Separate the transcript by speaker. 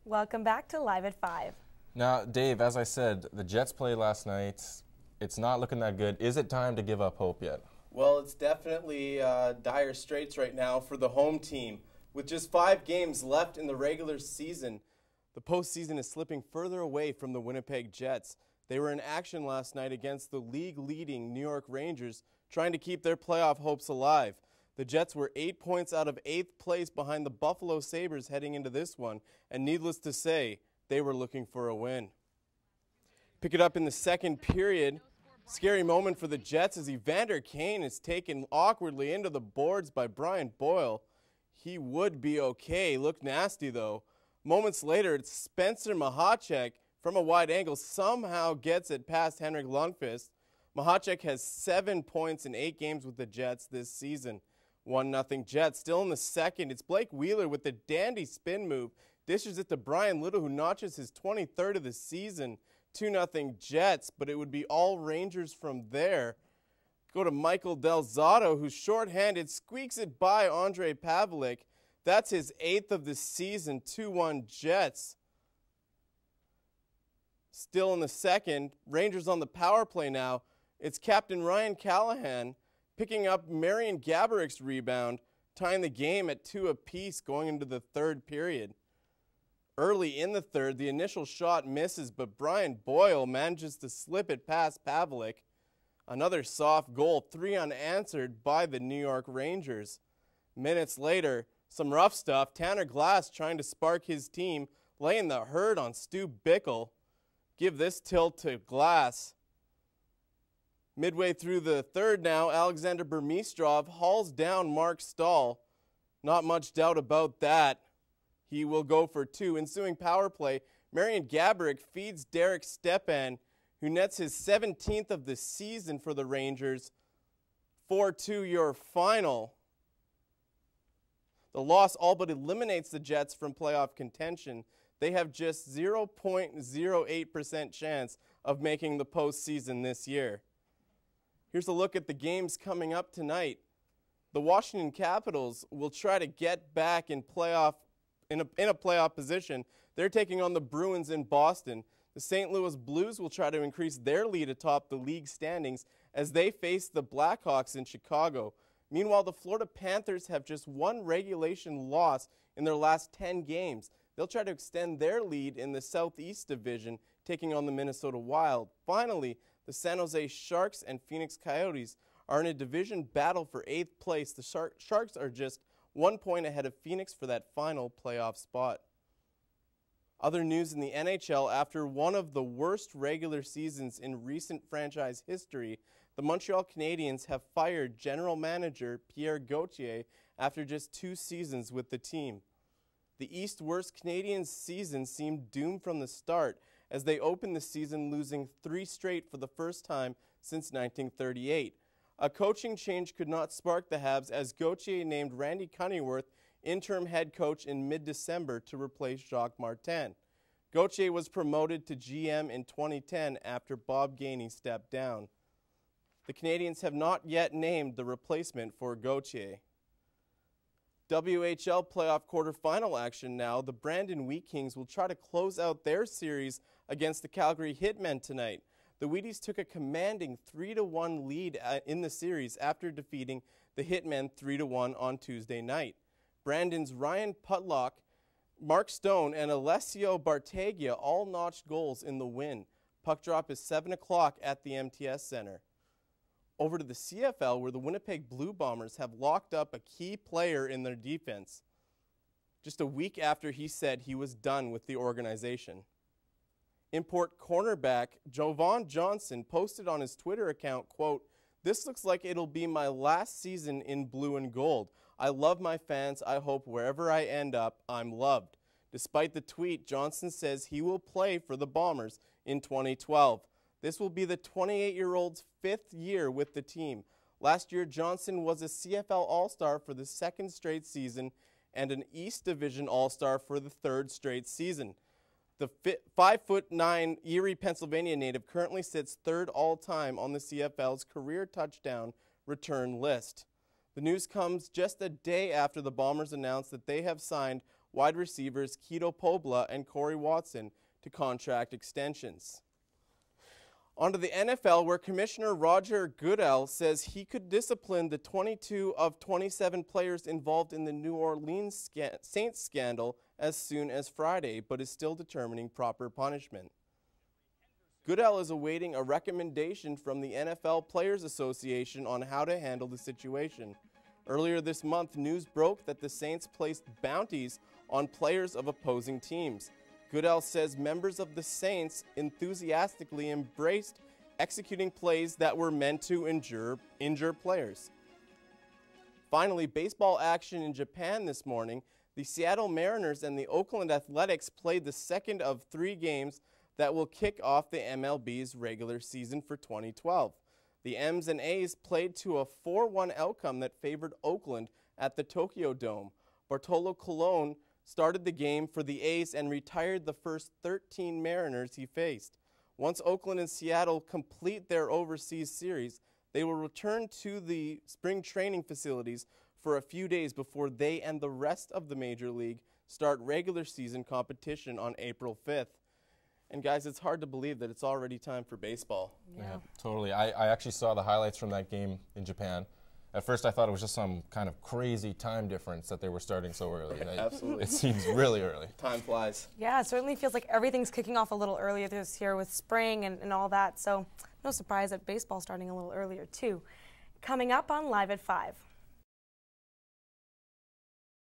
Speaker 1: Welcome back to Live at 5.
Speaker 2: Now, Dave, as I said, the Jets played last night. It's not looking that good. Is it time to give up hope yet?
Speaker 3: Well, it's definitely dire straits right now for the home team. With just 5 games left in the regular season, the postseason is slipping further away from the Winnipeg Jets. They were in action last night against the league-leading New York Rangers, trying to keep their playoff hopes alive. The Jets were 8 points out of 8th place behind the Buffalo Sabres heading into this one, and needless to say, they were looking for a win. Pick it up in the second period. Scary moment for the Jets as Evander Kane is taken awkwardly into the boards by Brian Boyle. He would be okay. Looked nasty, though. Moments later, it's Spencer Mahacek from a wide angle somehow gets it past Henrik Lundqvist. Mahacek has 7 points in 8 games with the Jets this season. 1-0 Jets. Still in the second, it's Blake Wheeler with the dandy spin move. Dishes it to Brian Little, who notches his 23rd of the season. 2-0 Jets, but it would be all Rangers from there. Go to Michael Del Zotto, who's shorthanded, squeaks it by Andre Pavlik. That's his 8th of the season. 2-1 Jets. Still in the second, Rangers on the power play now. It's Captain Ryan Callahan picking up Marian Gabourik's rebound, tying the game at 2 apiece going into the third period. Early in the third, the initial shot misses, but Brian Boyle manages to slip it past Pavlik. Another soft goal, 3 unanswered by the New York Rangers. Minutes later, some rough stuff. Tanner Glass trying to spark his team, laying the hurt on Stu Bickle. Give this tilt to Glass. Midway through the third now, Alexander Burmistrov hauls down Mark Stahl. Not much doubt about that. He will go for 2. Ensuing power play, Marian Gaborik feeds Derek Stepan, who nets his 17th of the season for the Rangers. 4-2 your final. The loss all but eliminates the Jets from playoff contention. They have just 0.08% chance of making the postseason this year. Here's a look at the games coming up tonight. The Washington Capitals will try to get back in a playoff position. They're taking on the Bruins in Boston. The St. Louis Blues will try to increase their lead atop the league standings as they face the Blackhawks in Chicago. Meanwhile, the Florida Panthers have just 1 regulation loss in their last 10 games. They'll try to extend their lead in the Southeast Division, taking on the Minnesota Wild. Finally, the San Jose Sharks and Phoenix Coyotes are in a division battle for 8th place. The Sharks are just 1 point ahead of Phoenix for that final playoff spot. Other news in the NHL: after one of the worst regular seasons in recent franchise history, the Montreal Canadiens have fired general manager Pierre Gauthier after just 2 seasons with the team. The East's worst Canadiens season seemed doomed from the start as they opened the season losing 3 straight for the first time since 1938. A coaching change could not spark the Habs as Gauthier named Randy Cunningworth interim head coach in mid-December to replace Jacques Martin. Gauthier was promoted to GM in 2010 after Bob Gainey stepped down. The Canadiens have not yet named the replacement for Gauthier. WHL playoff quarterfinal action now. The Brandon Wheat Kings will try to close out their series against the Calgary Hitmen tonight. The Wheaties took a commanding 3-1 lead in the series after defeating the Hitmen 3-1 on Tuesday night. Brandon's Ryan Putlock, Mark Stone, and Alessio Barteggia all notched goals in the win. Puck drop is 7 o'clock at the MTS Center. Over to the CFL, where the Winnipeg Blue Bombers have locked up a key player in their defense, just a week after he said he was done with the organization. Import cornerback Jovan Johnson posted on his Twitter account, quote, "This looks like it'll be my last season in blue and gold. I love my fans. I hope wherever I end up, I'm loved." Despite the tweet, Johnson says he will play for the Bombers in 2012. This will be the 28-year-old's 5th year with the team. Last year, Johnson was a CFL All-Star for the 2nd straight season and an East Division All-Star for the 3rd straight season. The 5'9" Erie, Pennsylvania native currently sits 3rd all-time on the CFL's career touchdown return list. The news comes just a day after the Bombers announced that they have signed wide receivers Keto Pobla and Corey Watson to contract extensions. On to the NFL, where Commissioner Roger Goodell says he could discipline the 22 of 27 players involved in the New Orleans Saints scandal as soon as Friday, but is still determining proper punishment. Goodell is awaiting a recommendation from the NFL Players Association on how to handle the situation. Earlier this month, news broke that the Saints placed bounties on players of opposing teams. Goodell says members of the Saints enthusiastically embraced executing plays that were meant to injure players. Finally, baseball action in Japan this morning. The Seattle Mariners and the Oakland Athletics played the second of 3 games that will kick off the MLB's regular season for 2012. The M's and A's played to a 4-1 outcome that favored Oakland at the Tokyo Dome. Bartolo Colon started the game for the A's and retired the first 13 Mariners he faced. Once Oakland and Seattle complete their overseas series, they will return to the spring training facilities for a few days before they and the rest of the Major League start regular season competition on April 5th. And guys, it's hard to believe that it's already time for baseball.
Speaker 2: Yeah, totally. I actually saw the highlights from that game in Japan. At first, I thought it was just some kind of crazy time difference that they were starting so early.
Speaker 3: Absolutely.
Speaker 2: It seems really early.
Speaker 3: Time flies.
Speaker 1: Yeah, it certainly feels like everything's kicking off a little earlier this year with spring and all that. So no surprise that baseball's starting a little earlier, too. Coming up on Live at 5.